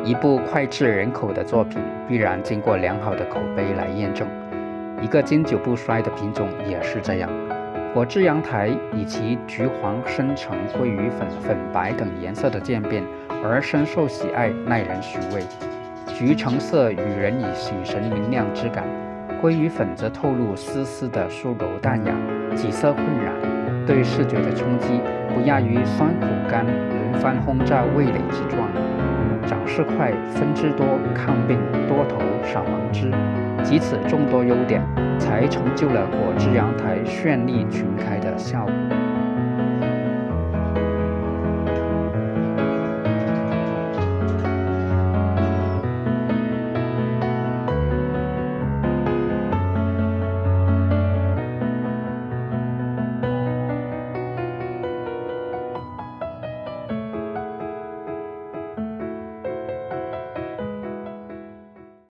一部脍炙人口的作品，必然经过良好的口碑来验证。一个经久不衰的品种也是这样。果汁阳台以其橘黄、深橙、鲑鱼粉、粉白等颜色的渐变而深受喜爱，耐人寻味。橘橙色与人以醒神明亮之感，鲑鱼粉则透露丝丝的疏柔淡雅，几色混染，对视觉的冲击不亚于酸苦甘轮番轰炸味蕾之状。长势快，分支多，抗病，多头，少芒枝，及此众多优点，才成就了果汁阳台绚丽群开的效果。